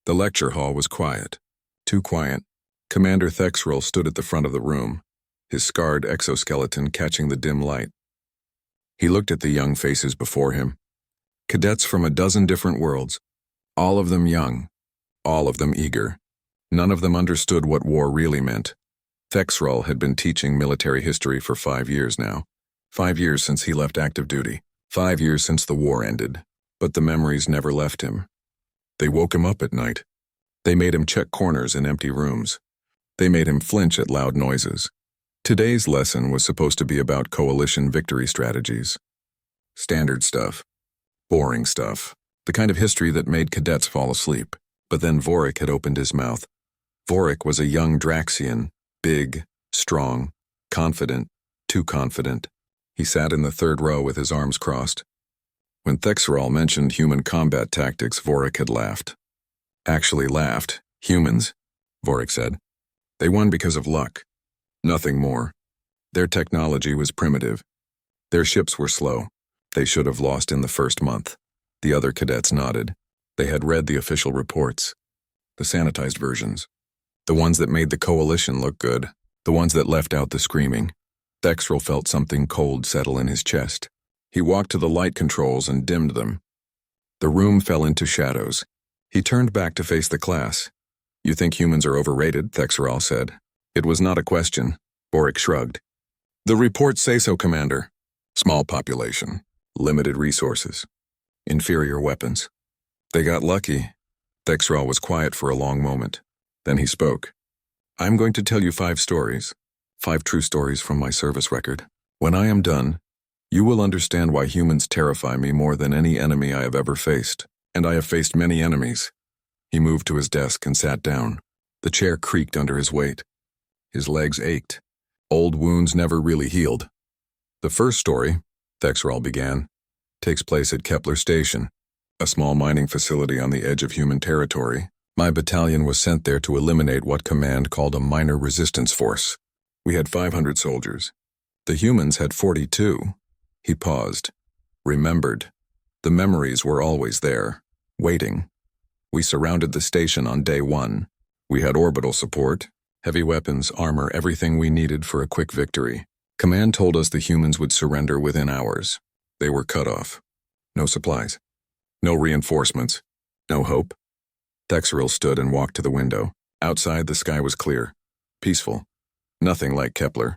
The lecture hall was quiet. Too quiet. Commander Thexrel stood at the front of the room, his scarred exoskeleton catching the dim light. He looked at the young faces before him. Cadets from a dozen different worlds, all of them young, all of them eager. None of them understood what war really meant. Thexrel had been teaching military history for 5 years now. 5 years since he left active duty. 5 years since the war ended. But the memories never left him. They woke him up at night. They made him check corners in empty rooms. They made him flinch at loud noises. Today's lesson was supposed to be about coalition victory strategies. Standard stuff. Boring stuff. The kind of history that made cadets fall asleep. But then Vorik had opened his mouth. Vorik was a young Draxian, big, strong, confident, too confident. He sat in the third row with his arms crossed. When Thexrel mentioned human combat tactics, Vorik had laughed. Actually laughed. Humans, Vorik said. They won because of luck. Nothing more. Their technology was primitive. Their ships were slow. They should have lost in the first month. The other cadets nodded. They had read the official reports. The sanitized versions. The ones that made the coalition look good. The ones that left out the screaming. Thexrel felt something cold settle in his chest. He walked to the light controls and dimmed them. The room fell into shadows. He turned back to face the class. "You think humans are overrated?" Thexrel said. It was not a question. Vorik shrugged. "The reports say so, Commander. Small population. Limited resources. Inferior weapons. They got lucky." Thexrel was quiet for a long moment. Then he spoke. "I'm going to tell you 5 stories. 5 true stories from my service record. When I am done, you will understand why humans terrify me more than any enemy I have ever faced. And I have faced many enemies." He moved to his desk and sat down. The chair creaked under his weight. His legs ached. Old wounds never really healed. "The first story," Thexrel began, "takes place at Kepler Station, a small mining facility on the edge of human territory. My battalion was sent there to eliminate what Command called a minor resistance force. We had 500 soldiers. The humans had 42. He paused. Remembered. The memories were always there, waiting. We surrounded the station on day 1. We had orbital support, heavy weapons, armor, everything we needed for a quick victory. Command told us the humans would surrender within hours. They were cut off. No supplies. No reinforcements. No hope." Thexrel stood and walked to the window. Outside, the sky was clear. Peaceful. Nothing like Kepler.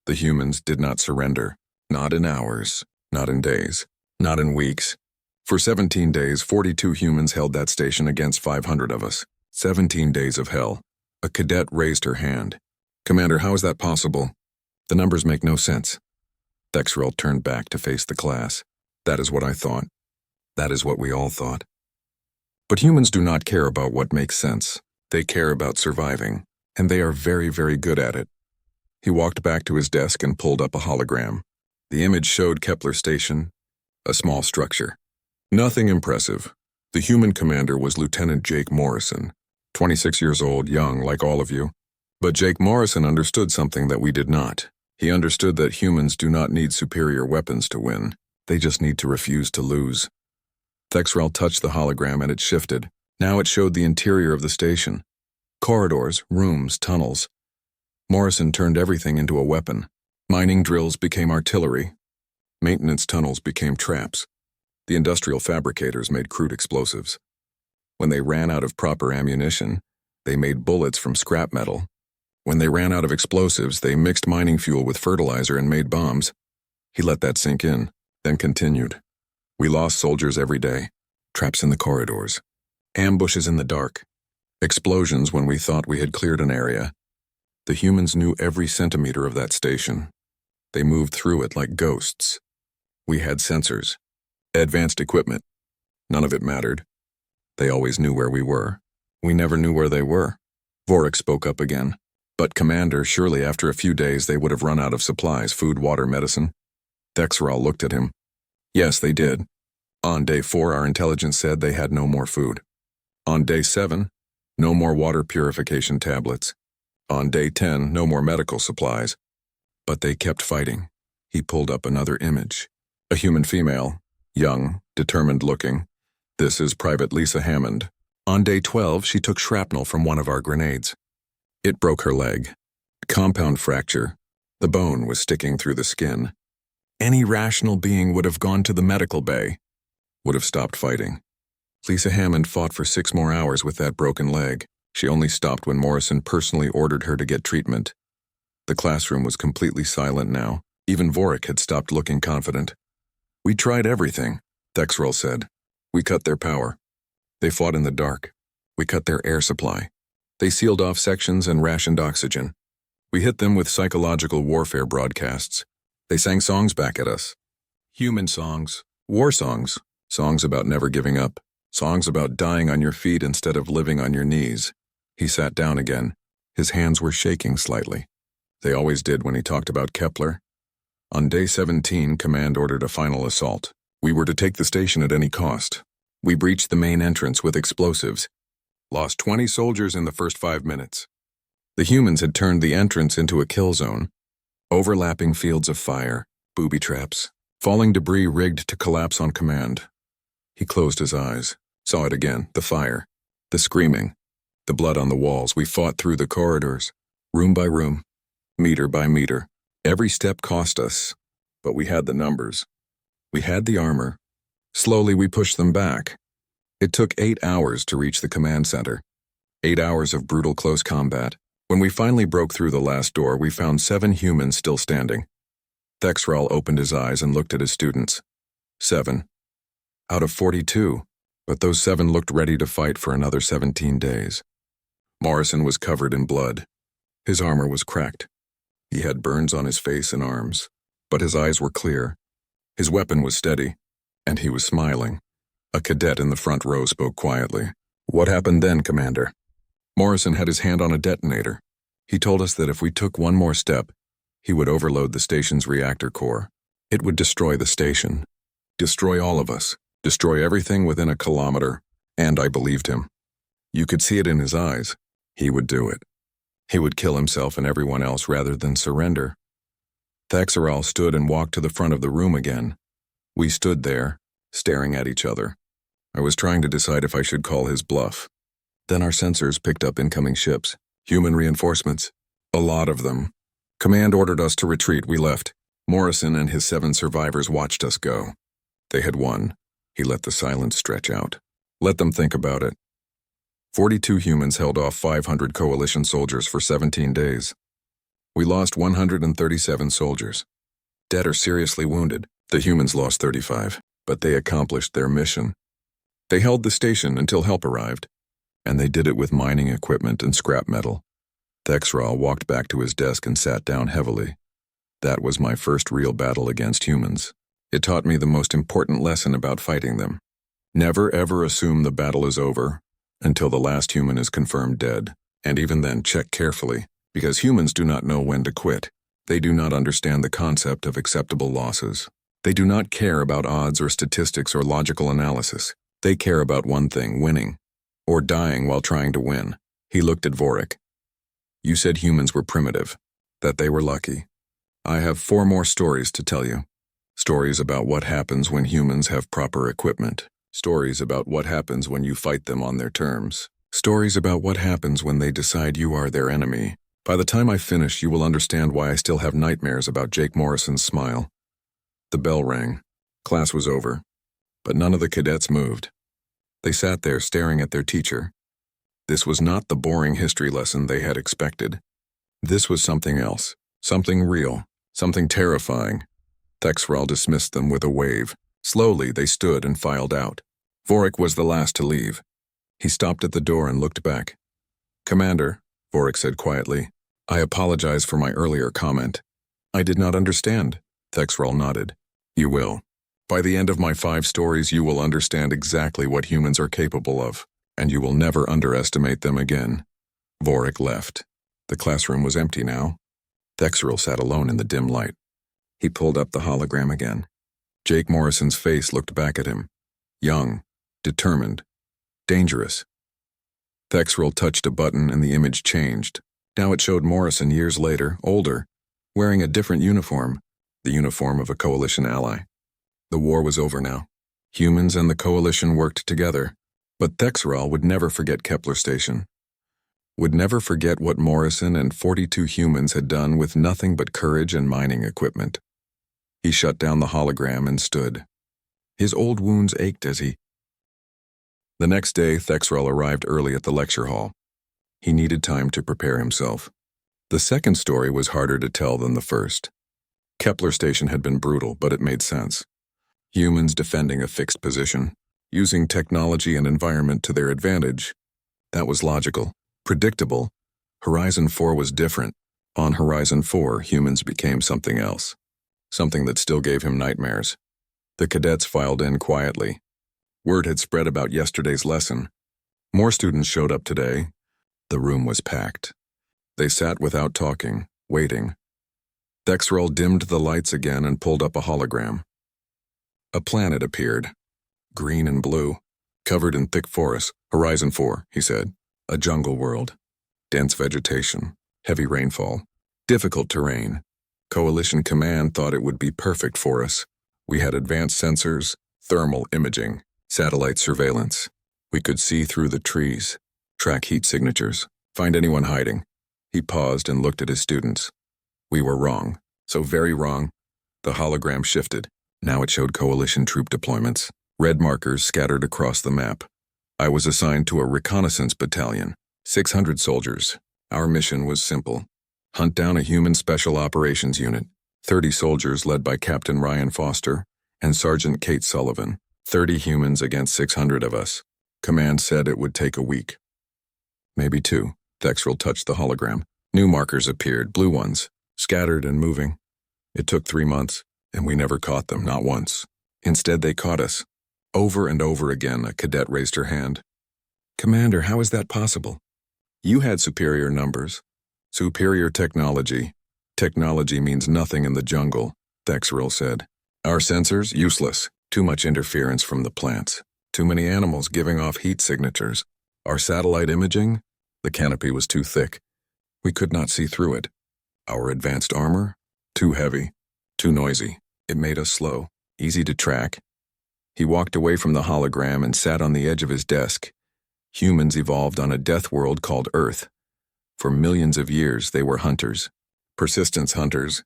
The humans did not surrender. Not in hours. Not in days. Not in weeks. For 17 days, 42 humans held that station against 500 of us. 17 days of hell. A cadet raised her hand. "Commander, how is that possible? The numbers make no sense." Thexrel turned back to face the class. "That is what I thought. That is what we all thought. But humans do not care about what makes sense. They care about surviving, and they are very, very good at it." He walked back to his desk and pulled up a hologram. The image showed Kepler Station, a small structure. Nothing impressive. The human commander was Lieutenant Jake Morrison, 26 years old, young like all of you. But Jake Morrison understood something that we did not. He understood that humans do not need superior weapons to win. They just need to refuse to lose. Thexrel touched the hologram and it shifted. Now it showed the interior of the station. Corridors, rooms, tunnels. Morrison turned everything into a weapon. Mining drills became artillery. Maintenance tunnels became traps. The industrial fabricators made crude explosives. When they ran out of proper ammunition, they made bullets from scrap metal. When they ran out of explosives, they mixed mining fuel with fertilizer and made bombs. He let that sink in, then continued. We lost soldiers every day. Traps in the corridors. Ambushes in the dark. Explosions when we thought we had cleared an area. The humans knew every centimeter of that station. They moved through it like ghosts. We had sensors. Advanced equipment. None of it mattered. They always knew where we were. We never knew where they were. Vorik spoke up again. "But Commander, surely after a few days they would have run out of supplies, food, water, medicine." Thexrel looked at him. "Yes, they did. On day 4, our intelligence said they had no more food. On day 7, no more water purification tablets. On day 10, no more medical supplies. But they kept fighting." He pulled up another image. A human female, young, determined looking. "This is Private Lisa Hammond. On day 12, she took shrapnel from one of our grenades. It broke her leg. Compound fracture. The bone was sticking through the skin. Any rational being would have gone to the medical bay, would have stopped fighting. Lisa Hammond fought for 6 more hours with that broken leg. She only stopped when Morrison personally ordered her to get treatment. The classroom was completely silent now. Even Vorik had stopped looking confident. "We tried everything," Thexrell said. "We cut their power. They fought in the dark. We cut their air supply. They sealed off sections and rationed oxygen. We hit them with psychological warfare broadcasts. They sang songs back at us. Human songs, war songs, songs about never giving up, songs about dying on your feet instead of living on your knees." He sat down again. His hands were shaking slightly. They always did when he talked about Kepler. On day 17, Command ordered a final assault. We were to take the station at any cost. We breached the main entrance with explosives. Lost 20 soldiers in the first 5 minutes. The humans had turned the entrance into a kill zone. Overlapping fields of fire, booby traps, falling debris rigged to collapse on command. He closed his eyes, saw it again, the fire, the screaming, the blood on the walls. We fought through the corridors, room by room, meter by meter. Every step cost us, but we had the numbers. We had the armor. Slowly we pushed them back. It took 8 hours to reach the command center. 8 hours of brutal close combat. When we finally broke through the last door, we found 7 humans still standing. Thexrell opened his eyes and looked at his students. 7. Out of 42, but those 7 looked ready to fight for another 17 days. Morrison was covered in blood. His armor was cracked. He had burns on his face and arms, but his eyes were clear. His weapon was steady, and he was smiling. A cadet in the front row spoke quietly. "What happened then, Commander?" Morrison had his hand on a detonator. He told us that if we took one more step, he would overload the station's reactor core. It would destroy the station. Destroy all of us. Destroy everything within a kilometer. And I believed him. You could see it in his eyes. He would do it. He would kill himself and everyone else rather than surrender. Thexrell stood and walked to the front of the room again. We stood there, staring at each other. I was trying to decide if I should call his bluff. Then our sensors picked up incoming ships. Human reinforcements. A lot of them. Command ordered us to retreat. We left. Morrison and his 7 survivors watched us go. They had won. He let the silence stretch out. Let them think about it. 42 humans held off 500 coalition soldiers for 17 days. We lost 137 soldiers. Dead or seriously wounded. The humans lost 35, but they accomplished their mission. They held the station until help arrived, and they did it with mining equipment and scrap metal. Thexrell walked back to his desk and sat down heavily. That was my first real battle against humans. It taught me the most important lesson about fighting them. Never ever assume the battle is over until the last human is confirmed dead, and even then check carefully, because humans do not know when to quit. They do not understand the concept of acceptable losses. They do not care about odds or statistics or logical analysis. They care about one thing, winning, or dying while trying to win. He looked at Vorik. You said humans were primitive, that they were lucky. I have 4 more stories to tell you. Stories about what happens when humans have proper equipment. Stories about what happens when you fight them on their terms. Stories about what happens when they decide you are their enemy. By the time I finish, you will understand why I still have nightmares about Jake Morrison's smile. The bell rang. Class was over, but none of the cadets moved. They sat there staring at their teacher. This was not the boring history lesson they had expected. This was something else, something real, something terrifying. Thexrell dismissed them with a wave. Slowly, they stood and filed out. Vorik was the last to leave. He stopped at the door and looked back. "Commander," Vorik said quietly, "I apologize for my earlier comment. I did not understand." Thexrell nodded. "You will. By the end of my 5 stories, you will understand exactly what humans are capable of, and you will never underestimate them again." Vorik left. The classroom was empty now. Thexrell sat alone in the dim light. He pulled up the hologram again. Jake Morrison's face looked back at him. Young, determined, dangerous. Thexrell touched a button and the image changed. Now it showed Morrison years later, older, wearing a different uniform, the uniform of a coalition ally. The war was over now. Humans and the coalition worked together. But Thexral would never forget Kepler Station. Would never forget what Morrison and 42 humans had done with nothing but courage and mining equipment. He shut down the hologram and stood. His old wounds ached as he... The next day, Thexral arrived early at the lecture hall. He needed time to prepare himself. The second story was harder to tell than the first. Kepler Station had been brutal, but it made sense. Humans defending a fixed position, using technology and environment to their advantage. That was logical, predictable. Horizon 4 was different. On Horizon 4, humans became something else. Something that still gave him nightmares. The cadets filed in quietly. Word had spread about yesterday's lesson. More students showed up today. The room was packed. They sat without talking, waiting. Thexral dimmed the lights again and pulled up a hologram. A planet appeared, green and blue, covered in thick forests. Horizon 4, he said. A jungle world. Dense vegetation, heavy rainfall, difficult terrain. Coalition Command thought it would be perfect for us. We had advanced sensors, thermal imaging, satellite surveillance. We could see through the trees, track heat signatures, find anyone hiding. He paused and looked at his students. We were wrong, so very wrong. The hologram shifted. Now it showed coalition troop deployments, red markers scattered across the map. I was assigned to a reconnaissance battalion, 600 soldiers. Our mission was simple. Hunt down a human special operations unit, 30 soldiers led by Captain Ryan Foster and Sergeant Kate Sullivan, 30 humans against 600 of us. Command said it would take a week. Maybe 2. Thexral touched the hologram. New markers appeared, blue ones, scattered and moving. It took 3 months, and we never caught them, not once. Instead, they caught us. Over and over again, a cadet raised her hand. Commander, how is that possible? You had superior numbers. Superior technology. Technology means nothing in the jungle, Thexral said. Our sensors, useless. Too much interference from the plants. Too many animals giving off heat signatures. Our satellite imaging? The canopy was too thick. We could not see through it. Our advanced armor? Too heavy. Too noisy. It made us slow. Easy to track. He walked away from the hologram and sat on the edge of his desk. Humans evolved on a death world called Earth. For millions of years, they were hunters. Persistence hunters.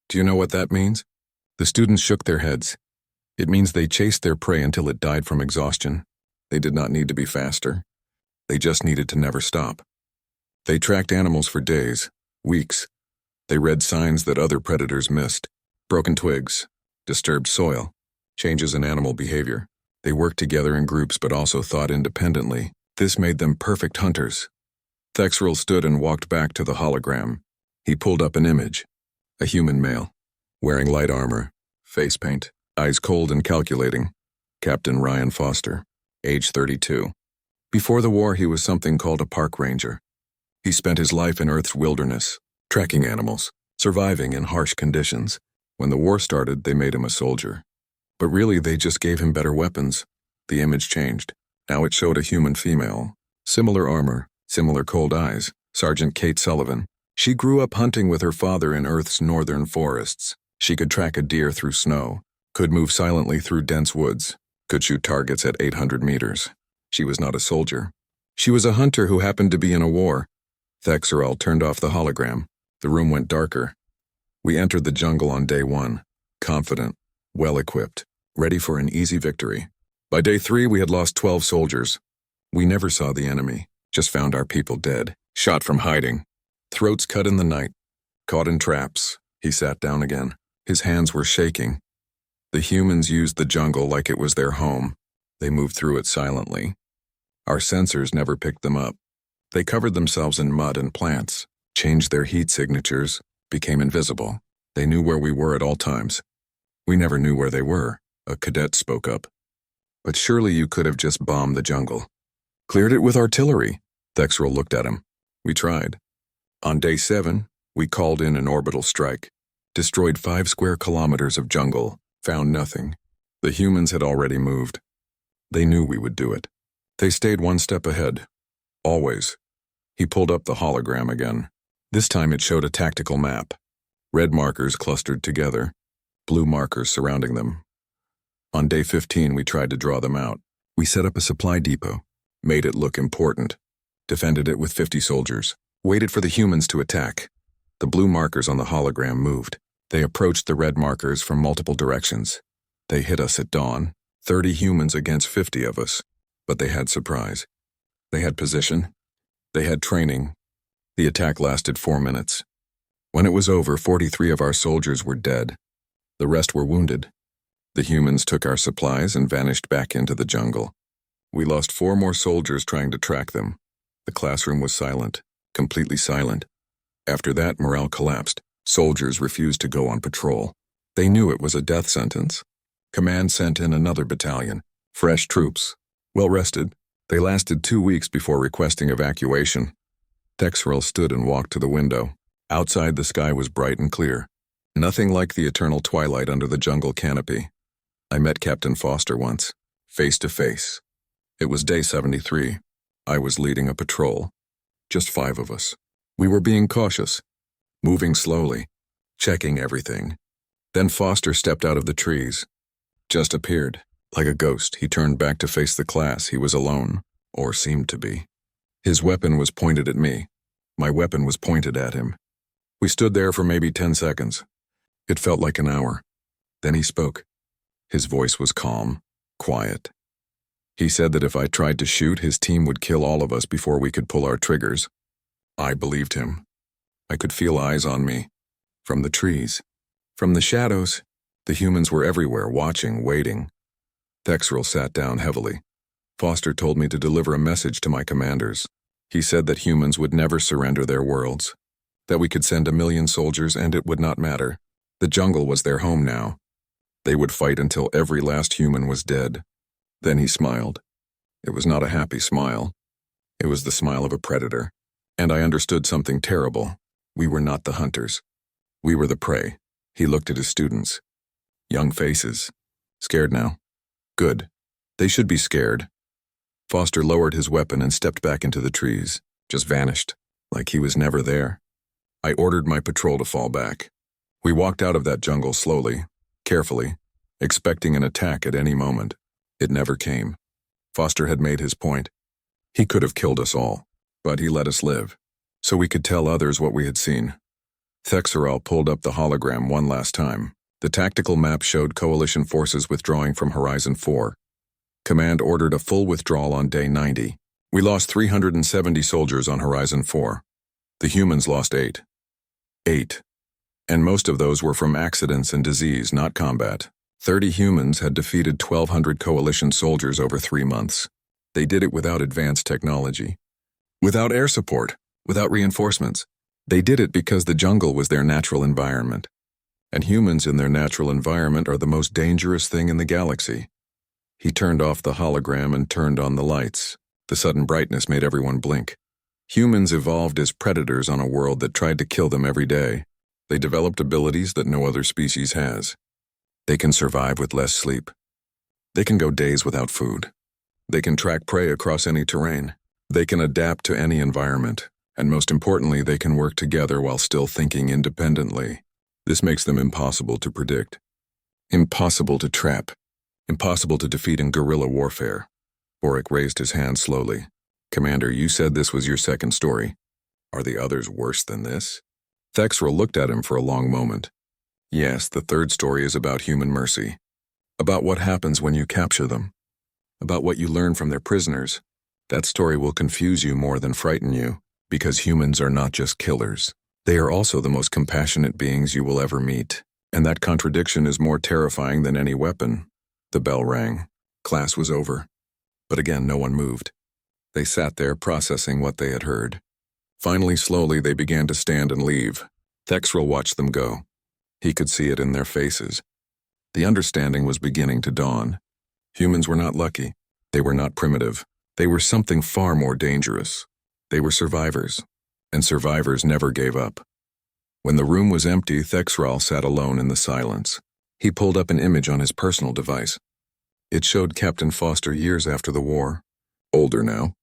Do you know what that means? The students shook their heads. It means they chased their prey until it died from exhaustion. They did not need to be faster. They just needed to never stop. They tracked animals for days, weeks. They read signs that other predators missed. Broken twigs, disturbed soil, changes in animal behavior. They worked together in groups but also thought independently. This made them perfect hunters. Thexral stood and walked back to the hologram. He pulled up an image. A human male, wearing light armor, face paint, eyes cold and calculating. Captain Ryan Foster, age 32. Before the war, he was something called a park ranger. He spent his life in Earth's wilderness, tracking animals, surviving in harsh conditions. When the war started, they made him a soldier. But really, they just gave him better weapons. The image changed. Now it showed a human female. Similar armor, similar cold eyes. Sergeant Kate Sullivan. She grew up hunting with her father in Earth's northern forests. She could track a deer through snow, could move silently through dense woods, could shoot targets at 800 meters. She was not a soldier. She was a hunter who happened to be in a war. Thexral turned off the hologram. The room went darker. We entered the jungle on day 1, confident, well-equipped, ready for an easy victory. By day 3, we had lost 12 soldiers. We never saw the enemy, just found our people dead, shot from hiding. Throats cut in the night, caught in traps. He sat down again. His hands were shaking. The humans used the jungle like it was their home. They moved through it silently. Our sensors never picked them up. They covered themselves in mud and plants, changed their heat signatures, became invisible. They knew where we were at all times. We never knew where they were, a cadet spoke up. But surely you could have just bombed the jungle. Cleared it with artillery. Thexral looked at him. We tried. On day 7, we called in an orbital strike, destroyed 5 square kilometers of jungle, found nothing. The humans had already moved. They knew we would do it. They stayed one step ahead. Always. He pulled up the hologram again. This time it showed a tactical map. Red markers clustered together, blue markers surrounding them. On day 15, we tried to draw them out. We set up a supply depot, made it look important, defended it with 50 soldiers, waited for the humans to attack. The blue markers on the hologram moved. They approached the red markers from multiple directions. They hit us at dawn, 30 humans against 50 of us, but they had surprise. They had position. They had training. The attack lasted 4 minutes. When it was over, 43 of our soldiers were dead. The rest were wounded. The humans took our supplies and vanished back into the jungle. We lost 4 more soldiers trying to track them. The classroom was silent, completely silent. After that, morale collapsed. Soldiers refused to go on patrol. They knew it was a death sentence. Command sent in another battalion. Fresh troops. Well rested. They lasted 2 weeks before requesting evacuation. Texrel stood and walked to the window. Outside, the sky was bright and clear. Nothing like the eternal twilight under the jungle canopy. I met Captain Foster once, face to face. It was day 73. I was leading a patrol. Just 5 of us. We were being cautious, moving slowly, checking everything. Then Foster stepped out of the trees. Just appeared. Like a ghost, he turned back to face the class. He was alone, or seemed to be. His weapon was pointed at me. My weapon was pointed at him. We stood there for maybe 10 seconds. It felt like an hour. Then he spoke. His voice was calm, quiet. He said that if I tried to shoot, his team would kill all of us before we could pull our triggers. I believed him. I could feel eyes on me. From the trees. From the shadows. The humans were everywhere, watching, waiting. Texrel sat down heavily. Foster told me to deliver a message to my commanders. He said that humans would never surrender their worlds. That we could send 1 million soldiers and it would not matter. The jungle was their home now. They would fight until every last human was dead. Then he smiled. It was not a happy smile. It was the smile of a predator. And I understood something terrible. We were not the hunters. We were the prey. He looked at his students. Young faces. Scared now? Good. They should be scared. Foster lowered his weapon and stepped back into the trees. Just vanished, like he was never there. I ordered my patrol to fall back. We walked out of that jungle slowly, carefully, expecting an attack at any moment. It never came. Foster had made his point. He could have killed us all, but he let us live, so we could tell others what we had seen. Texrel pulled up the hologram one last time. The tactical map showed coalition forces withdrawing from Horizon 4. Command ordered a full withdrawal on day 90. We lost 370 soldiers on Horizon 4. The humans lost 8. 8. And most of those were from accidents and disease, not combat. 30 humans had defeated 1,200 coalition soldiers over 3 months. They did it without advanced technology. Without air support, without reinforcements. They did it because the jungle was their natural environment. And humans in their natural environment are the most dangerous thing in the galaxy. He turned off the hologram and turned on the lights. The sudden brightness made everyone blink. Humans evolved as predators on a world that tried to kill them every day. They developed abilities that no other species has. They can survive with less sleep. They can go days without food. They can track prey across any terrain. They can adapt to any environment. And most importantly, they can work together while still thinking independently. This makes them impossible to predict. Impossible to trap. Impossible to defeat in guerrilla warfare. Boric raised his hand slowly. Commander, you said this was your second story. Are the others worse than this? Texrel looked at him for a long moment. Yes, the third story is about human mercy. About what happens when you capture them. About what you learn from their prisoners. That story will confuse you more than frighten you, because humans are not just killers. They are also the most compassionate beings you will ever meet. And that contradiction is more terrifying than any weapon. The bell rang. Class was over. But again, no one moved. They sat there processing what they had heard. Finally, slowly, they began to stand and leave. Texrel watched them go. He could see it in their faces. The understanding was beginning to dawn. Humans were not lucky. They were not primitive. They were something far more dangerous. They were survivors. And survivors never gave up. When the room was empty, Texrel sat alone in the silence. He pulled up an image on his personal device. It showed Captain Foster years after the war. Older now.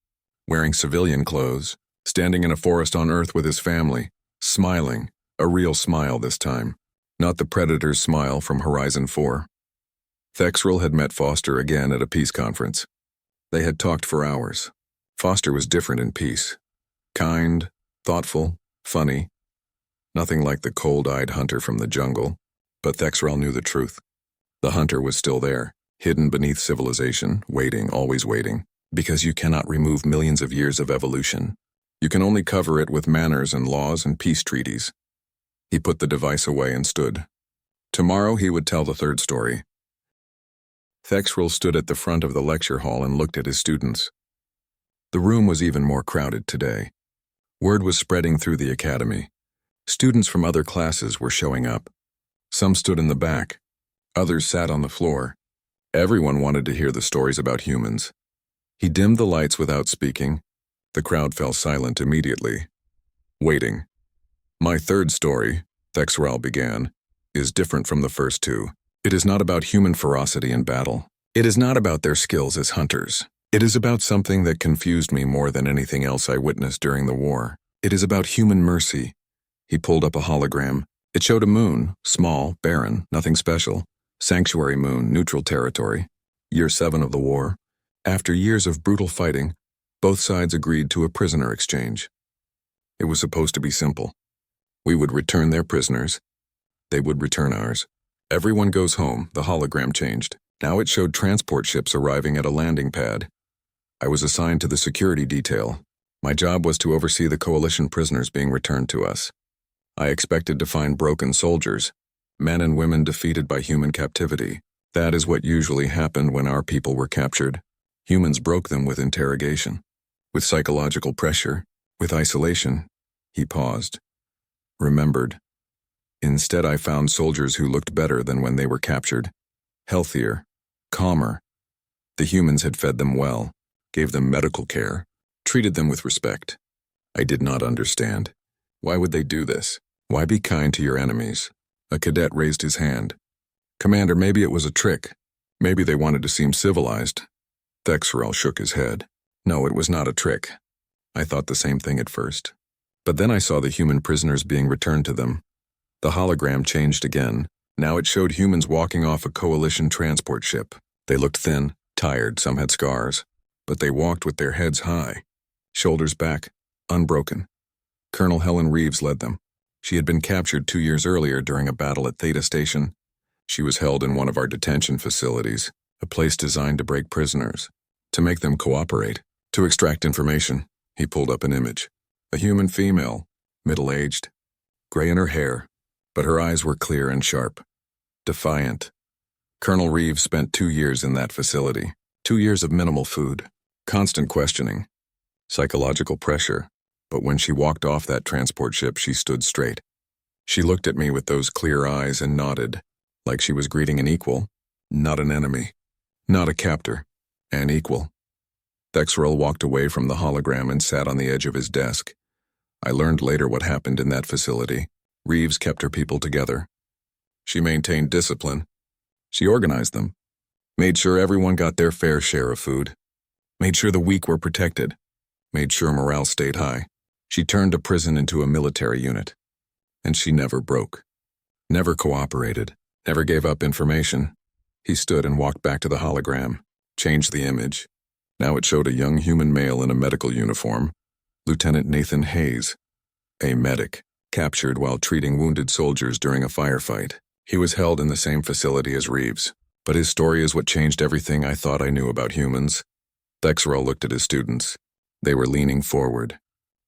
Wearing civilian clothes. Standing in a forest on Earth with his family. Smiling. A real smile this time. Not the Predator's smile from Horizon 4. Texrel had met Foster again at a peace conference. They had talked for hours. Foster was different in peace. Kind, thoughtful, funny. Nothing like the cold-eyed hunter from the jungle. But Thexrel knew the truth. The hunter was still there, hidden beneath civilization, waiting, always waiting. Because you cannot remove millions of years of evolution. You can only cover it with manners and laws and peace treaties. He put the device away and stood. Tomorrow he would tell the third story. Thexrel stood at the front of the lecture hall and looked at his students. The room was even more crowded today. Word was spreading through the academy. Students from other classes were showing up. Some stood in the back. Others sat on the floor. Everyone wanted to hear the stories about humans. He dimmed the lights without speaking. The crowd fell silent immediately. Waiting. My third story, Thexrel began, is different from the first two. It is not about human ferocity in battle. It is not about their skills as hunters. It is about something that confused me more than anything else I witnessed during the war. It is about human mercy. He pulled up a hologram. It showed a moon, small, barren, nothing special. Sanctuary moon, neutral territory. Year 7 of the war. After years of brutal fighting, both sides agreed to a prisoner exchange. It was supposed to be simple. We would return their prisoners. They would return ours. Everyone goes home. The hologram changed. Now it showed transport ships arriving at a landing pad. I was assigned to the security detail. My job was to oversee the coalition prisoners being returned to us. I expected to find broken soldiers, men and women defeated by human captivity. That is what usually happened when our people were captured. Humans broke them with interrogation, with psychological pressure, with isolation. He paused, remembered. Instead, I found soldiers who looked better than when they were captured, healthier, calmer. The humans had fed them well, gave them medical care, treated them with respect. I did not understand. Why would they do this? Why be kind to your enemies? A cadet raised his hand. Commander, maybe it was a trick. Maybe they wanted to seem civilized. Thexrel shook his head. No, it was not a trick. I thought the same thing at first. But then I saw the human prisoners being returned to them. The hologram changed again. Now it showed humans walking off a coalition transport ship. They looked thin, tired, some had scars. But they walked with their heads high, shoulders back, unbroken. Colonel Helen Reeves led them. She had been captured 2 years earlier during a battle at Theta Station. She was held in one of our detention facilities, a place designed to break prisoners, to make them cooperate, to extract information. He pulled up an image. A human female, middle-aged, gray in her hair, but her eyes were clear and sharp, defiant. Colonel Reeves spent 2 years in that facility, 2 years of minimal food, constant questioning, psychological pressure. But when she walked off that transport ship, she stood straight. She looked at me with those clear eyes and nodded, like she was greeting an equal, not an enemy, not a captor, an equal. Thexrel walked away from the hologram and sat on the edge of his desk. I learned later what happened in that facility. Reeves kept her people together. She maintained discipline. She organized them, made sure everyone got their fair share of food, made sure the weak were protected, made sure morale stayed high. She turned a prison into a military unit. And she never broke, never cooperated, never gave up information. He stood and walked back to the hologram, changed the image. Now it showed a young human male in a medical uniform, Lieutenant Nathan Hayes, a medic, captured while treating wounded soldiers during a firefight. He was held in the same facility as Reeves, but his story is what changed everything I thought I knew about humans. Thexrel looked at his students. They were leaning forward,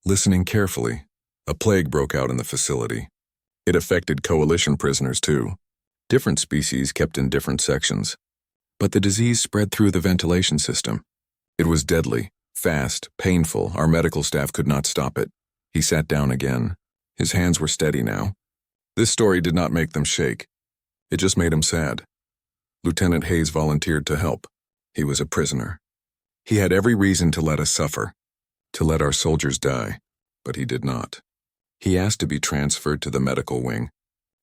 listening carefully. A plague broke out in the facility. It affected coalition prisoners too. Different species kept in different sections. But the disease spread through the ventilation system. It was deadly, fast, painful. Our medical staff could not stop it. He sat down again. His hands were steady now. This story did not make them shake. It just made him sad. Lieutenant Hayes volunteered to help. He was a prisoner. He had every reason to let us suffer, to let our soldiers die, but he did not. He asked to be transferred to the medical wing,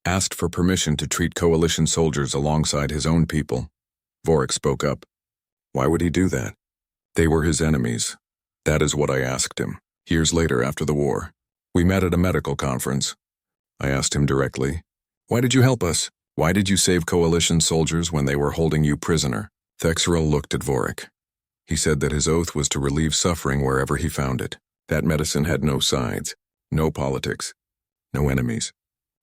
asked for permission to treat coalition soldiers alongside his own people. Vorik spoke up. Why would he do that? They were his enemies. That is what I asked him. Years later, after the war, we met at a medical conference. I asked him directly, why did you help us? Why did you save coalition soldiers when they were holding you prisoner? Thexrel looked at Vorik. He said that his oath was to relieve suffering wherever he found it. That medicine had no sides, no politics, no enemies,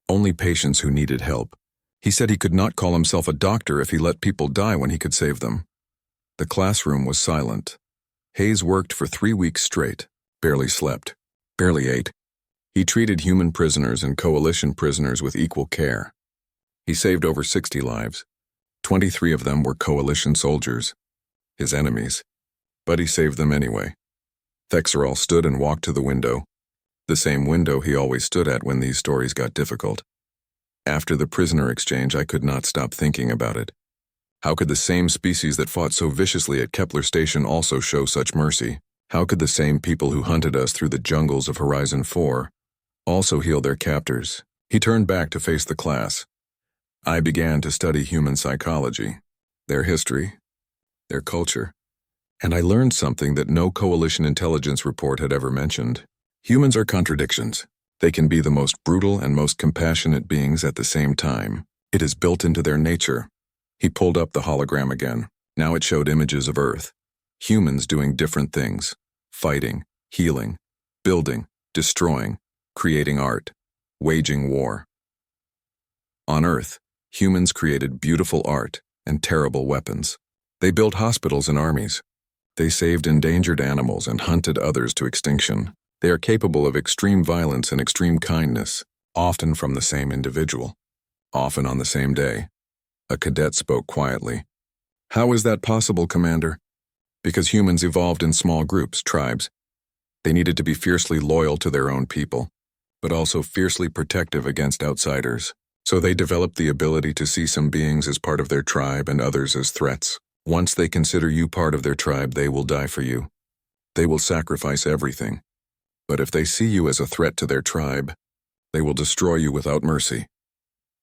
only patients who needed help. He said he could not call himself a doctor if he let people die when he could save them. The classroom was silent. Hayes worked for 3 weeks straight, barely slept, barely ate. He treated human prisoners and coalition prisoners with equal care. He saved over 60 lives. 23 of them were coalition soldiers, his enemies. But he saved them anyway. Thexerol stood and walked to the window, the same window he always stood at when these stories got difficult. After the prisoner exchange, I could not stop thinking about it. How could the same species that fought so viciously at Kepler Station also show such mercy? How could the same people who hunted us through the jungles of Horizon 4 also heal their captors? He turned back to face the class. I began to study human psychology, their history, their culture, and I learned something that no coalition intelligence report had ever mentioned. Humans are contradictions. They can be the most brutal and most compassionate beings at the same time. It is built into their nature. He pulled up the hologram again. Now it showed images of Earth. Humans doing different things. Fighting, healing, building, destroying, creating art, waging war. On Earth, humans created beautiful art and terrible weapons. They built hospitals and armies. They saved endangered animals and hunted others to extinction. They are capable of extreme violence and extreme kindness, often from the same individual, often on the same day. A cadet spoke quietly. How is that possible, Commander? Because humans evolved in small groups, tribes. They needed to be fiercely loyal to their own people, but also fiercely protective against outsiders. So they developed the ability to see some beings as part of their tribe and others as threats. Once they consider you part of their tribe, they will die for you. They will sacrifice everything. But if they see you as a threat to their tribe, they will destroy you without mercy.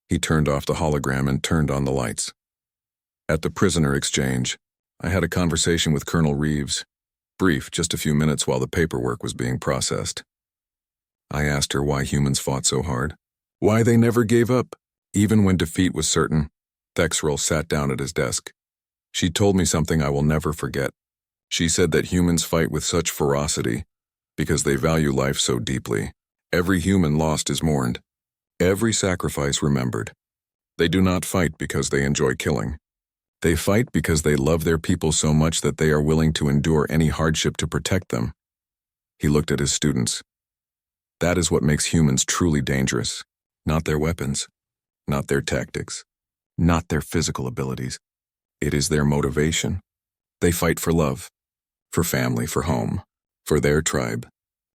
He turned off the hologram and turned on the lights. At the prisoner exchange, I had a conversation with Colonel Reeves, brief, just a few minutes while the paperwork was being processed. I asked her why humans fought so hard, why they never gave up, even when defeat was certain. Thexerol sat down at his desk. She told me something I will never forget. She said that humans fight with such ferocity because they value life so deeply. Every human lost is mourned. Every sacrifice remembered. They do not fight because they enjoy killing. They fight because they love their people so much that they are willing to endure any hardship to protect them. He looked at his students. That is what makes humans truly dangerous. Not their weapons, not their tactics, not their physical abilities. It is their motivation. They fight for love, for family, for home, for their tribe,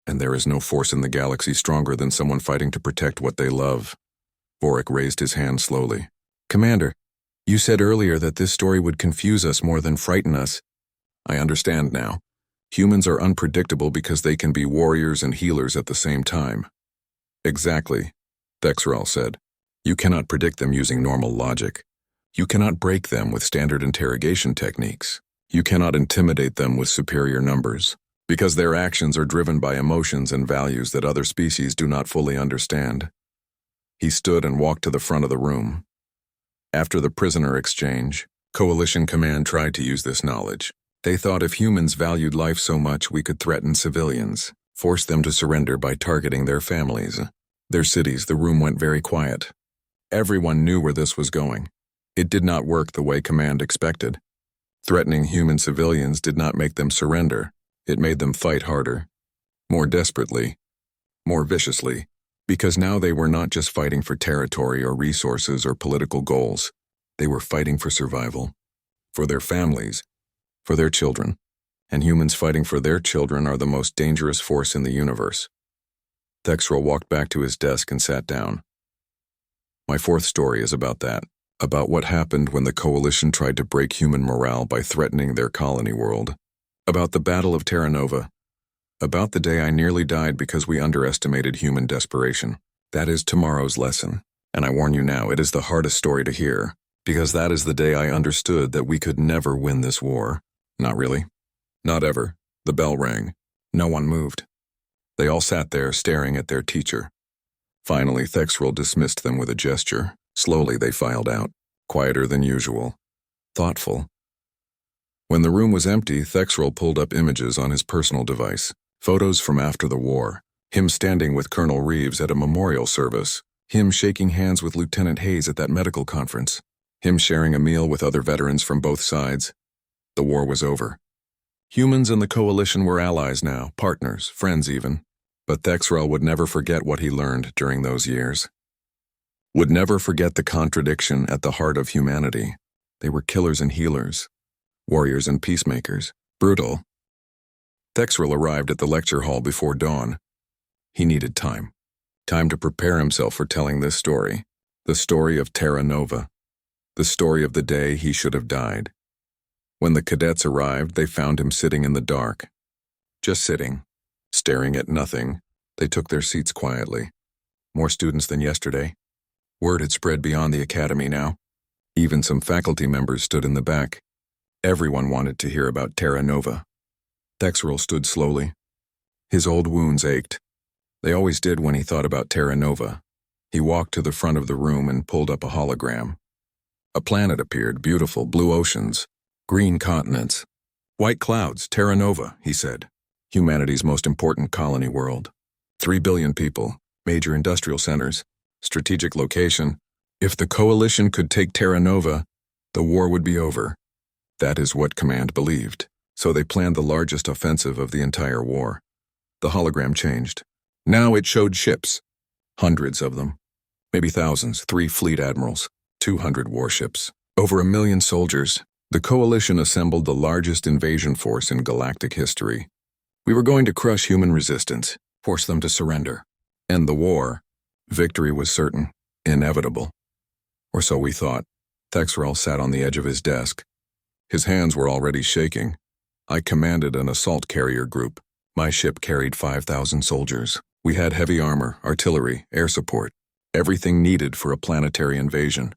and there is no force in the galaxy stronger than someone fighting to protect what they love. Vorik raised his hand slowly. Commander, you said earlier that this story would confuse us more than frighten us. I understand now. Humans are unpredictable because they can be warriors and healers at the same time. Exactly, Thexerol said. You cannot predict them using normal logic. You cannot break them with standard interrogation techniques. You cannot intimidate them with superior numbers, because their actions are driven by emotions and values that other species do not fully understand. He stood and walked to the front of the room. After the prisoner exchange, Coalition Command tried to use this knowledge. They thought if humans valued life so much, we could threaten civilians, force them to surrender by targeting their families, their cities. The room went very quiet. Everyone knew where this was going. It did not work the way Command expected. Threatening human civilians did not make them surrender. It made them fight harder, more desperately, more viciously, because now they were not just fighting for territory or resources or political goals. They were fighting for survival, for their families, for their children. And humans fighting for their children are the most dangerous force in the universe. Thexerol walked back to his desk and sat down. My fourth story is about that. About what happened when the Coalition tried to break human morale by threatening their colony world. About the Battle of Terra Nova. About the day I nearly died because we underestimated human desperation. That is tomorrow's lesson. And I warn you now, it is the hardest story to hear, because that is the day I understood that we could never win this war. Not really. Not ever. The bell rang. No one moved. They all sat there staring at their teacher. Finally, Thexerol dismissed them with a gesture. Slowly they filed out, quieter than usual, thoughtful. When the room was empty, Thexrel pulled up images on his personal device, photos from after the war, him standing with Colonel Reeves at a memorial service, him shaking hands with Lieutenant Hayes at that medical conference, him sharing a meal with other veterans from both sides. The war was over. Humans and the Coalition were allies now, partners, friends even. But Thexrel would never forget what he learned during those years. Would never forget the contradiction at the heart of humanity. They were killers and healers, warriors and peacemakers, brutal. Thexrel arrived at the lecture hall before dawn. He needed time. Time to prepare himself for telling this story. The story of Terra Nova. The story of the day he should have died. When the cadets arrived, they found him sitting in the dark. Just sitting, staring at nothing. They took their seats quietly. More students than yesterday. Word had spread beyond the academy now. Even some faculty members stood in the back. Everyone wanted to hear about Terra Nova. Thexrel stood slowly. His old wounds ached. They always did when he thought about Terra Nova. He walked to the front of the room and pulled up a hologram. A planet appeared, beautiful, blue oceans, green continents, white clouds, Terra Nova, he said. Humanity's most important colony world. 3 billion people, major industrial centers, strategic location. If the Coalition could take Terra Nova, the war would be over. That is what Command believed. So they planned the largest offensive of the entire war. The hologram changed. Now it showed ships. Hundreds of them. Maybe thousands, 3 fleet admirals, 200 warships, over 1 million soldiers. The Coalition assembled the largest invasion force in galactic history. We were going to crush human resistance, force them to surrender, end the war. Victory was certain, inevitable. Or so we thought. Thexrel sat on the edge of his desk. His hands were already shaking. I commanded an assault carrier group. My ship carried 5,000 soldiers. We had heavy armor, artillery, air support, everything needed for a planetary invasion.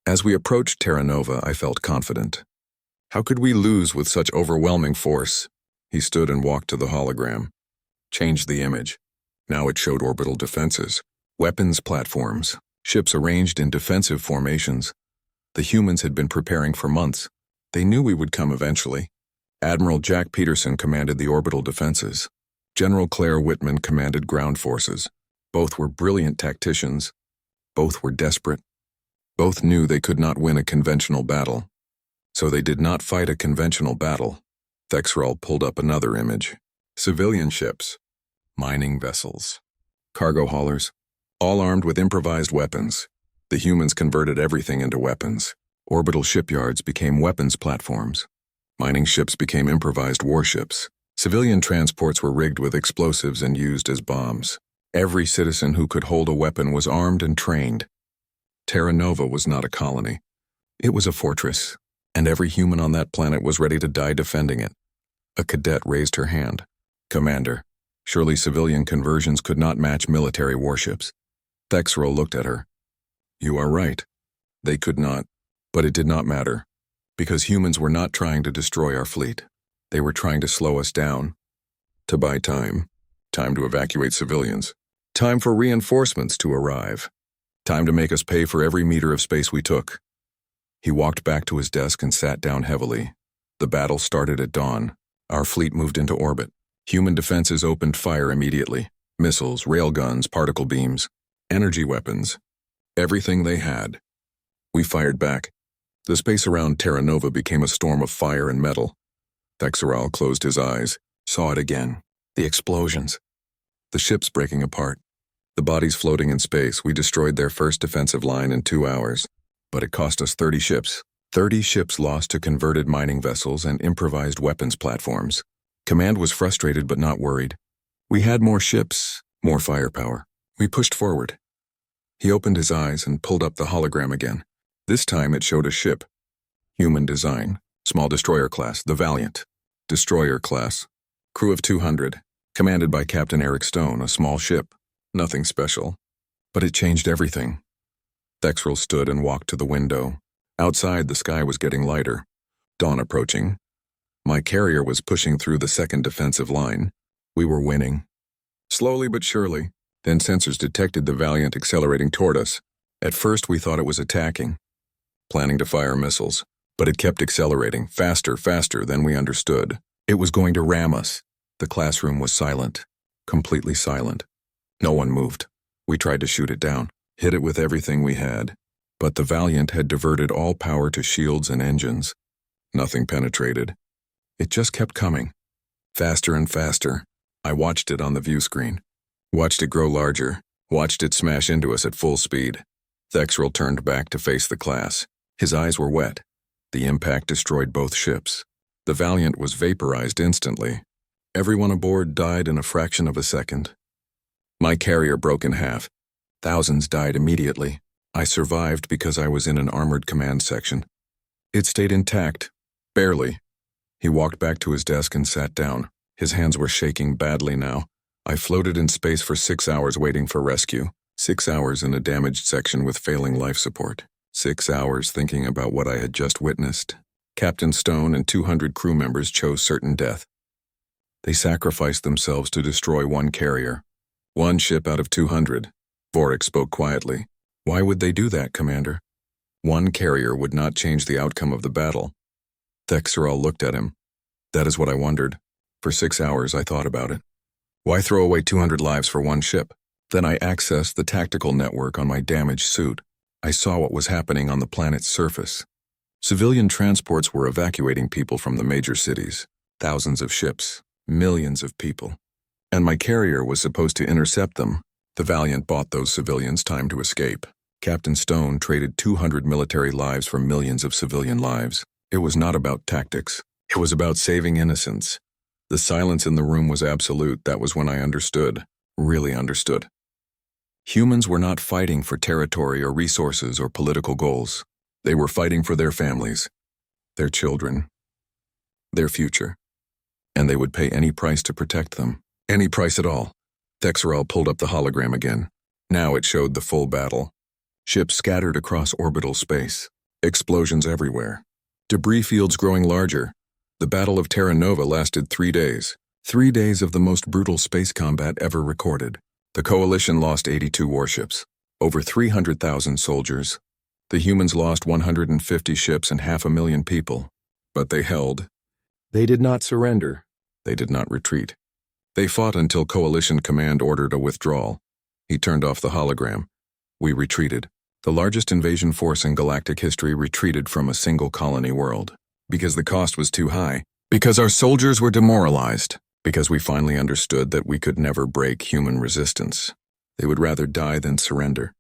As we approached Terra Nova, I felt confident. How could we lose with such overwhelming force? He stood and walked to the hologram. Changed the image. Now it showed orbital defenses, weapons platforms, ships arranged in defensive formations. The humans had been preparing for months. They knew we would come eventually. Admiral Jack Peterson commanded the orbital defenses. General Claire Whitman commanded ground forces. Both were brilliant tacticians. Both were desperate. Both knew they could not win a conventional battle. So they did not fight a conventional battle. Thexrel pulled up another image. Civilian ships, mining vessels, cargo haulers, all armed with improvised weapons. The humans converted everything into weapons. Orbital shipyards became weapons platforms. Mining ships became improvised warships. Civilian transports were rigged with explosives and used as bombs. Every citizen who could hold a weapon was armed and trained. Terra Nova was not a colony. It was a fortress, and every human on that planet was ready to die defending it. A cadet raised her hand. Commander, surely civilian conversions could not match military warships. Thexrel looked at her. You are right. They could not. But it did not matter, because humans were not trying to destroy our fleet. They were trying to slow us down, to buy time, time to evacuate civilians, time for reinforcements to arrive, time to make us pay for every meter of space we took. He walked back to his desk and sat down heavily. The battle started at dawn. Our fleet moved into orbit. Human defenses opened fire immediately. Missiles, railguns, particle beams, energy weapons, everything they had. We fired back. The space around Terra Nova became a storm of fire and metal. Thexrel closed his eyes, saw it again. The explosions. The ships breaking apart. The bodies floating in space. We destroyed their first defensive line in 2 hours. But it cost us 30 ships. 30 ships lost to converted mining vessels and improvised weapons platforms. Command was frustrated but not worried. We had more ships, more firepower. We pushed forward. He opened his eyes and pulled up the hologram again. This time it showed a ship. Human design. Small destroyer class, the Valiant. Destroyer class. Crew of 200. Commanded by Captain Eric Stone, a small ship. Nothing special. But it changed everything. Thexrel stood and walked to the window. Outside, the sky was getting lighter. Dawn approaching. My carrier was pushing through the second defensive line. We were winning. Slowly but surely. Then sensors detected the Valiant accelerating toward us. At first, we thought it was attacking, planning to fire missiles. But it kept accelerating, faster than we understood. It was going to ram us. The classroom was silent, completely silent. No one moved. We tried to shoot it down, hit it with everything we had. But the Valiant had diverted all power to shields and engines. Nothing penetrated. It just kept coming. Faster and faster. I watched it on the view screen. Watched it grow larger. Watched it smash into us at full speed. Thexrel turned back to face the class. His eyes were wet. The impact destroyed both ships. The Valiant was vaporized instantly. Everyone aboard died in a fraction of a second. My carrier broke in half. Thousands died immediately. I survived because I was in an armored command section. It stayed intact. Barely. He walked back to his desk and sat down. His hands were shaking badly now. I floated in space for 6 hours waiting for rescue. 6 hours in a damaged section with failing life support. 6 hours thinking about what I had just witnessed. Captain Stone and 200 crew members chose certain death. They sacrificed themselves to destroy one carrier. One ship out of 200. Vorik spoke quietly. Why would they do that, Commander? One carrier would not change the outcome of the battle. Thexrel looked at him. That is what I wondered. For 6 hours I thought about it. Why throw away 200 lives for one ship? Then I accessed the tactical network on my damaged suit. I saw what was happening on the planet's surface. Civilian transports were evacuating people from the major cities. Thousands of ships. Millions of people. And my carrier was supposed to intercept them. The Valiant bought those civilians time to escape. Captain Stone traded 200 military lives for millions of civilian lives. It was not about tactics. It was about saving innocents. The silence in the room was absolute. That was when I understood. Really understood. Humans were not fighting for territory or resources or political goals. They were fighting for their families, their children, their future. And they would pay any price to protect them. Any price at all. Thexrel pulled up the hologram again. Now it showed the full battle. Ships scattered across orbital space. Explosions everywhere. Debris fields growing larger. The Battle of Terra Nova lasted 3 days. 3 days of the most brutal space combat ever recorded. The Coalition lost 82 warships. Over 300,000 soldiers. The humans lost 150 ships and 500,000 people. But they held. They did not surrender. They did not retreat. They fought until Coalition Command ordered a withdrawal. He turned off the hologram. We retreated. The largest invasion force in galactic history retreated from a single colony world. Because the cost was too high. Because our soldiers were demoralized. Because we finally understood that we could never break human resistance. They would rather die than surrender.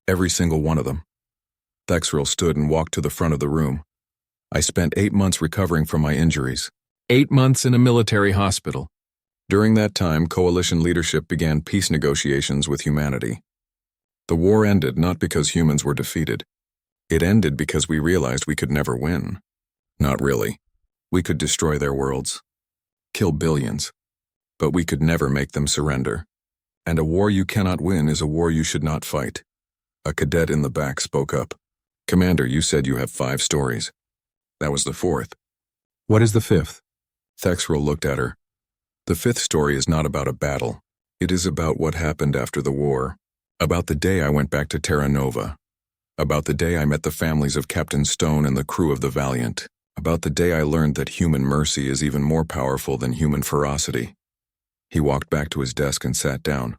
Every single one of them. Thexrel stood and walked to the front of the room. I spent 8 months recovering from my injuries. 8 months in a military hospital. During that time, Coalition leadership began peace negotiations with humanity. The war ended not because humans were defeated. It ended because we realized we could never win. Not really. We could destroy their worlds. Kill billions. But we could never make them surrender. And a war you cannot win is a war you should not fight. A cadet in the back spoke up. Commander, you said you have 5 stories. That was the 4th. What is the 5th? Thexrel looked at her. The 5th story is not about a battle. It is about what happened after the war. About the day I went back to Terra Nova. About the day I met the families of Captain Stone and the crew of the Valiant. About the day I learned that human mercy is even more powerful than human ferocity. He walked back to his desk and sat down.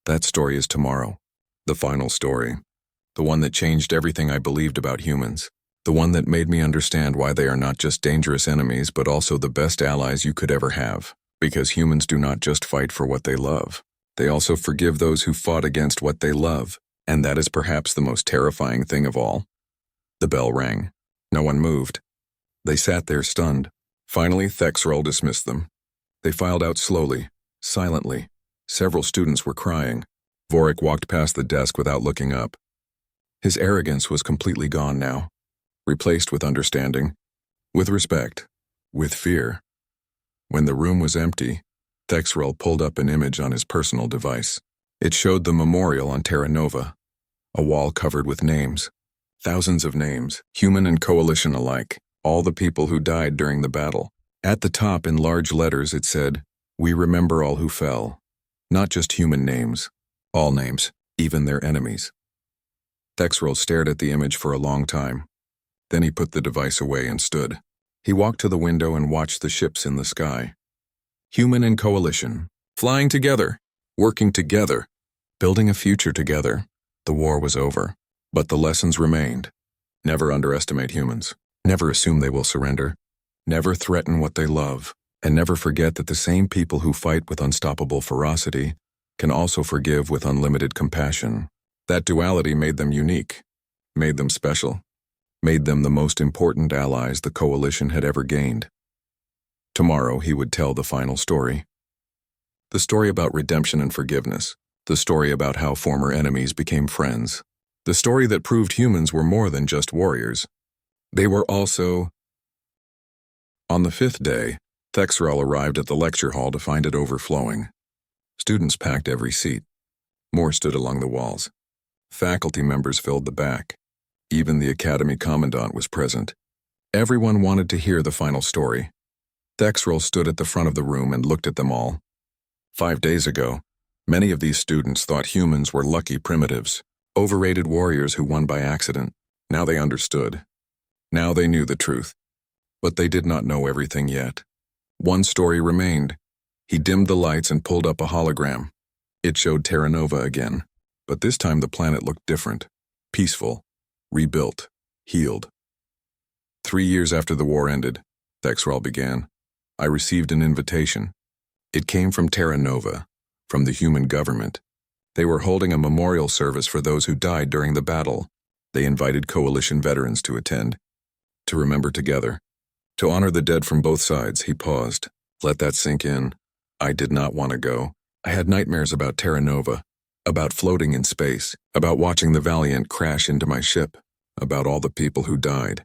That story is tomorrow. The final story. The one that changed everything I believed about humans. The one that made me understand why they are not just dangerous enemies but also the best allies you could ever have. Because humans do not just fight for what they love. They also forgive those who fought against what they love. And that is perhaps the most terrifying thing of all. The bell rang. No one moved. They sat there stunned. Finally, Thexrel dismissed them. They filed out slowly, silently. Several students were crying. Vorik walked past the desk without looking up. His arrogance was completely gone now. Replaced with understanding. With respect. With fear. When the room was empty, Thexrel pulled up an image on his personal device. It showed the memorial on Terra Nova. A wall covered with names. Thousands of names, human and coalition alike. All the people who died during the battle. At the top in large letters it said, "We remember all who fell." Not just human names. All names, even their enemies. Thexrel stared at the image for a long time. Then he put the device away and stood. He walked to the window and watched the ships in the sky. Human and coalition, flying together, working together, building a future together. The war was over, but the lessons remained. Never underestimate humans. Never assume they will surrender. Never threaten what they love. And never forget that the same people who fight with unstoppable ferocity can also forgive with unlimited compassion. That duality made them unique, made them special, made them the most important allies the coalition had ever gained. Tomorrow he would tell the final story. The story about redemption and forgiveness. The story about how former enemies became friends. The story that proved humans were more than just warriors. They were also... On the fifth day, Thexrel arrived at the lecture hall to find it overflowing. Students packed every seat. More stood along the walls. Faculty members filled the back. Even the academy commandant was present. Everyone wanted to hear the final story. Thexrel stood at the front of the room and looked at them all. 5 days ago, many of these students thought humans were lucky primitives, overrated warriors who won by accident. Now they understood. Now they knew the truth. But they did not know everything yet. One story remained. He dimmed the lights and pulled up a hologram. It showed Terra Nova again, but this time the planet looked different. Peaceful, rebuilt, healed. 3 years after the war ended, Thexrel began, I received an invitation. It came from Terra Nova, from the human government. They were holding a memorial service for those who died during the battle. They invited coalition veterans to attend, to remember together. To honor the dead from both sides, he paused. Let that sink in. I did not want to go. I had nightmares about Terra Nova, about floating in space, about watching the Valiant crash into my ship, about all the people who died.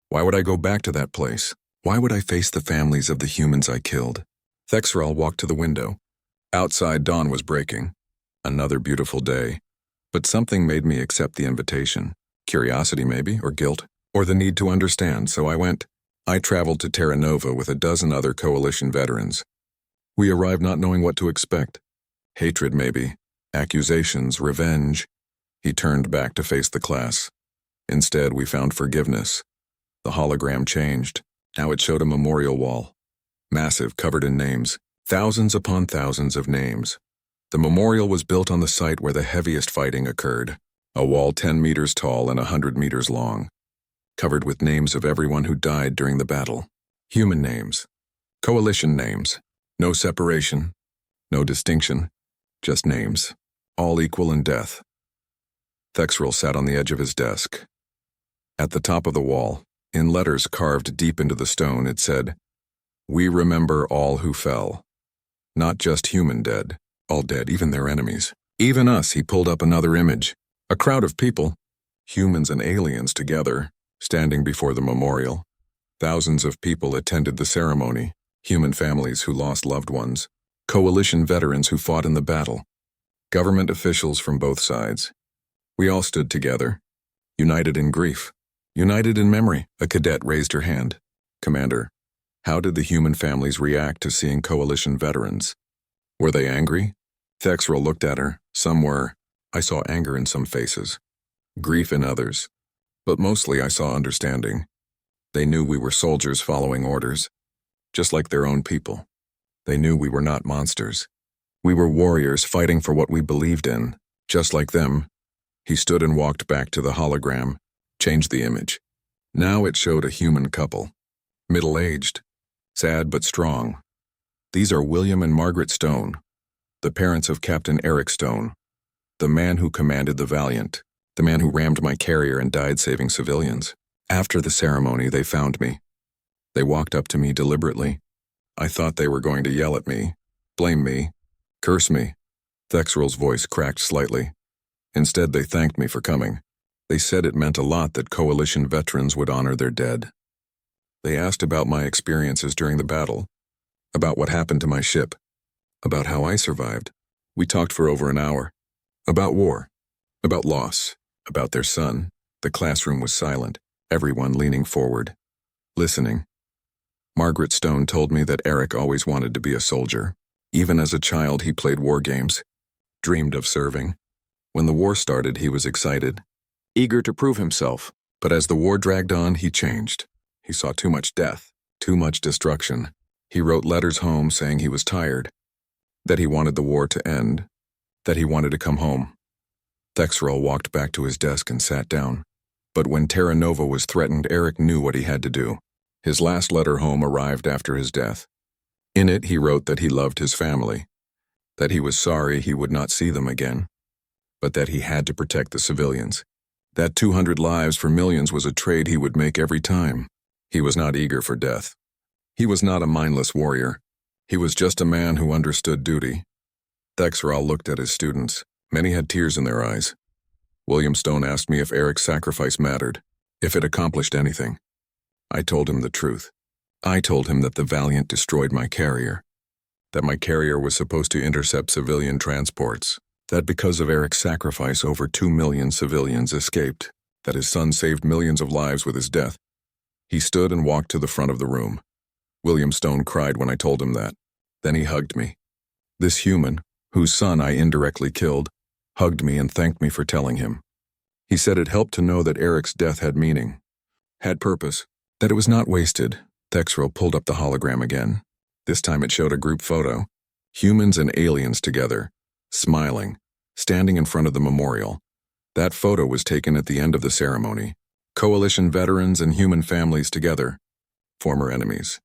Why would I go back to that place? Why would I face the families of the humans I killed? Thexrel walked to the window. Outside, dawn was breaking. Another beautiful day. But something made me accept the invitation. Curiosity, maybe, or guilt, or the need to understand, so I went. I traveled to Terra Nova with a dozen other coalition veterans. We arrived not knowing what to expect. Hatred, maybe. Accusations, revenge. He turned back to face the class. Instead, we found forgiveness. The hologram changed. Now it showed a memorial wall. Massive, covered in names. Thousands upon thousands of names. The memorial was built on the site where the heaviest fighting occurred. A wall 10 meters tall and 100 meters long. Covered with names of everyone who died during the battle. Human names. Coalition names. No separation. No distinction. Just names. All equal in death. Thexrel sat on the edge of his desk. At the top of the wall, in letters carved deep into the stone, it said, We remember all who fell. Not just human dead. All dead, even their enemies. Even us. He pulled up another image. A crowd of people. Humans and aliens together. Standing before the memorial. Thousands of people attended the ceremony. Human families who lost loved ones. Coalition veterans who fought in the battle. Government officials from both sides. We all stood together. United in grief. United in memory. A cadet raised her hand. Commander, how did the human families react to seeing coalition veterans? Were they angry? Thexrel looked at her. Some were. I saw anger in some faces. Grief in others. But mostly I saw understanding. They knew we were soldiers following orders, just like their own people. They knew we were not monsters. We were warriors fighting for what we believed in, just like them. He stood and walked back to the hologram, changed the image. Now it showed a human couple, middle-aged, sad but strong. These are William and Margaret Stone, the parents of Captain Eric Stone, the man who commanded the Valiant. The man who rammed my carrier and died saving civilians. After the ceremony, they found me. They walked up to me deliberately. I thought they were going to yell at me, blame me, curse me. Thexrel's voice cracked slightly. Instead, they thanked me for coming. They said it meant a lot that coalition veterans would honor their dead. They asked about my experiences during the battle, about what happened to my ship, about how I survived. We talked for over an hour. About war, about loss. About their son. The classroom was silent, everyone leaning forward, listening. Margaret Stone told me that Eric always wanted to be a soldier. Even as a child, he played war games, dreamed of serving. When the war started, he was excited, eager to prove himself. But as the war dragged on, he changed. He saw too much death, too much destruction. He wrote letters home saying he was tired, that he wanted the war to end, that he wanted to come home. Thexrel walked back to his desk and sat down. But when Terra Nova was threatened, Eric knew what he had to do. His last letter home arrived after his death. In it, he wrote that he loved his family, that he was sorry he would not see them again, but that he had to protect the civilians. That 200 lives for millions was a trade he would make every time. He was not eager for death. He was not a mindless warrior. He was just a man who understood duty. Thexrel looked at his students. Many had tears in their eyes. William Stone asked me if Eric's sacrifice mattered, if it accomplished anything. I told him the truth. I told him that the Valiant destroyed my carrier, that my carrier was supposed to intercept civilian transports, that because of Eric's sacrifice over 2 million civilians escaped, that his son saved millions of lives with his death. He stood and walked to the front of the room. William Stone cried when I told him that. Then he hugged me. This human, whose son I indirectly killed, hugged me and thanked me for telling him. He said it helped to know that Eric's death had meaning, had purpose, that it was not wasted. Thexrel pulled up the hologram again. This time it showed a group photo. Humans and aliens together, smiling, standing in front of the memorial. That photo was taken at the end of the ceremony. Coalition veterans and human families together. Former enemies,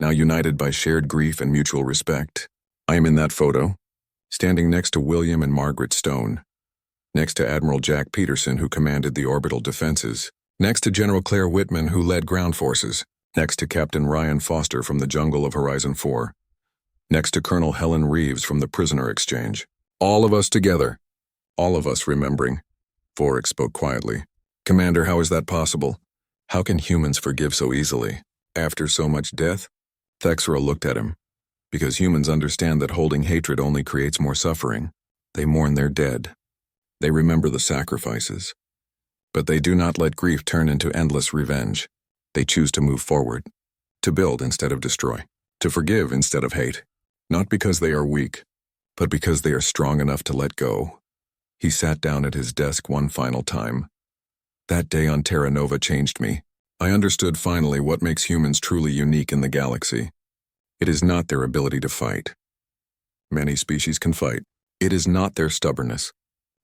now united by shared grief and mutual respect. I am in that photo, standing next to William and Margaret Stone, next to Admiral Jack Peterson, who commanded the orbital defenses, next to General Claire Whitman, who led ground forces, next to Captain Ryan Foster from the jungle of Horizon 4, next to Colonel Helen Reeves from the prisoner exchange. All of us together, all of us remembering. Vorik spoke quietly. Commander, how is that possible? How can humans forgive so easily? After so much death? Thexrel looked at him. Because humans understand that holding hatred only creates more suffering. They mourn their dead. They remember the sacrifices. But they do not let grief turn into endless revenge. They choose to move forward, to build instead of destroy, to forgive instead of hate, not because they are weak, but because they are strong enough to let go. He sat down at his desk one final time. That day on Terra Nova changed me. I understood finally what makes humans truly unique in the galaxy. It is not their ability to fight. Many species can fight. It is not their stubbornness.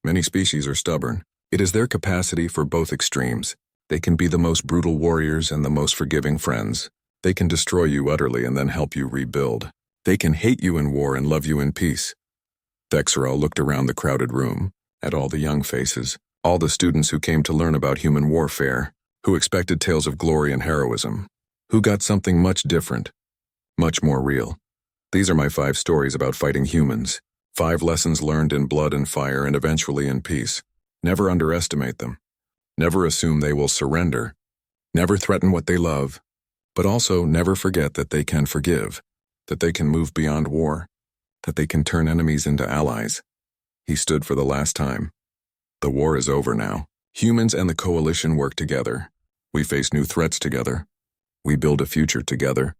Many species are stubborn. It is their capacity for both extremes. They can be the most brutal warriors and the most forgiving friends. They can destroy you utterly and then help you rebuild. They can hate you in war and love you in peace. Thexrel looked around the crowded room, at all the young faces, all the students who came to learn about human warfare, who expected tales of glory and heroism, who got something much different, much more real. These are my 5 stories about fighting humans, 5 lessons learned in blood and fire and eventually in peace. Never underestimate them. Never assume they will surrender. Never threaten what they love. But also never forget that they can forgive, that they can move beyond war, that they can turn enemies into allies. He stood for the last time. The war is over now. Humans and the coalition work together. We face new threats together. We build a future together.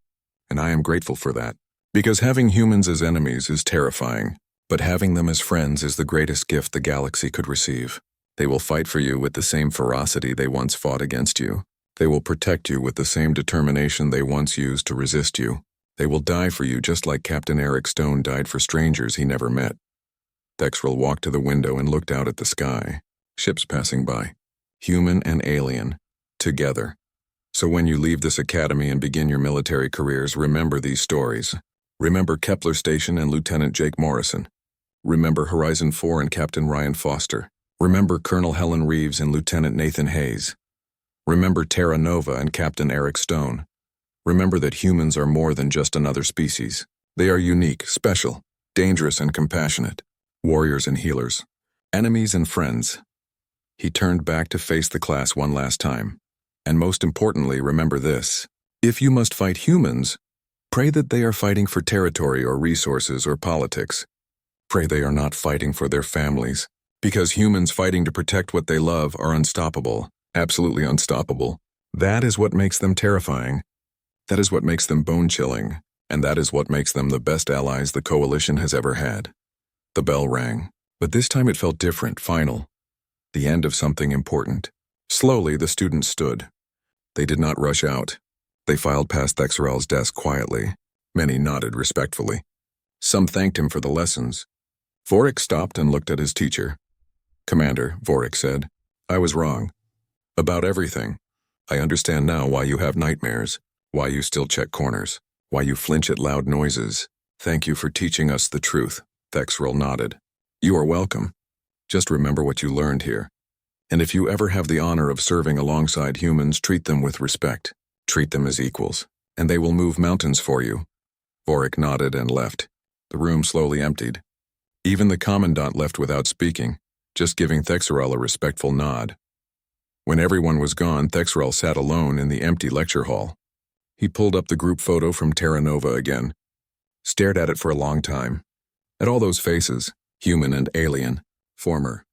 And I am grateful for that. Because having humans as enemies is terrifying, but having them as friends is the greatest gift the galaxy could receive. They will fight for you with the same ferocity they once fought against you. They will protect you with the same determination they once used to resist you. They will die for you just like Captain Eric Stone died for strangers he never met. Thexrel walked to the window and looked out at the sky. Ships passing by. Human and alien. Together. So when you leave this academy and begin your military careers, remember these stories. Remember Kepler Station and Lieutenant Jake Morrison. Remember Horizon 4 and Captain Ryan Foster. Remember Colonel Helen Reeves and Lieutenant Nathan Hayes. Remember Terra Nova and Captain Eric Stone. Remember that humans are more than just another species. They are unique, special, dangerous and compassionate. Warriors and healers. Enemies and friends. He turned back to face the class one last time. And most importantly, remember this. If you must fight humans, pray that they are fighting for territory or resources or politics. Pray they are not fighting for their families. Because humans fighting to protect what they love are unstoppable, absolutely unstoppable. That is what makes them terrifying. That is what makes them bone-chilling, and that is what makes them the best allies the Coalition has ever had. The bell rang, but this time it felt different, final. The end of something important. Slowly, the students stood. They did not rush out. They filed past Thexerel's desk quietly. Many nodded respectfully. Some thanked him for the lessons. Vorik stopped and looked at his teacher. "Commander," Vorik said, "I was wrong. About everything. I understand now why you have nightmares, why you still check corners, why you flinch at loud noises. Thank you for teaching us the truth." Thexerel nodded. "You are welcome. Just remember what you learned here. And if you ever have the honor of serving alongside humans, treat them with respect. Treat them as equals, and they will move mountains for you." Vorik nodded and left. The room slowly emptied. Even the commandant left without speaking, just giving Thexerel a respectful nod. When everyone was gone, Thexerel sat alone in the empty lecture hall. He pulled up the group photo from Terra Nova again, stared at it for a long time, at all those faces, human and alien, former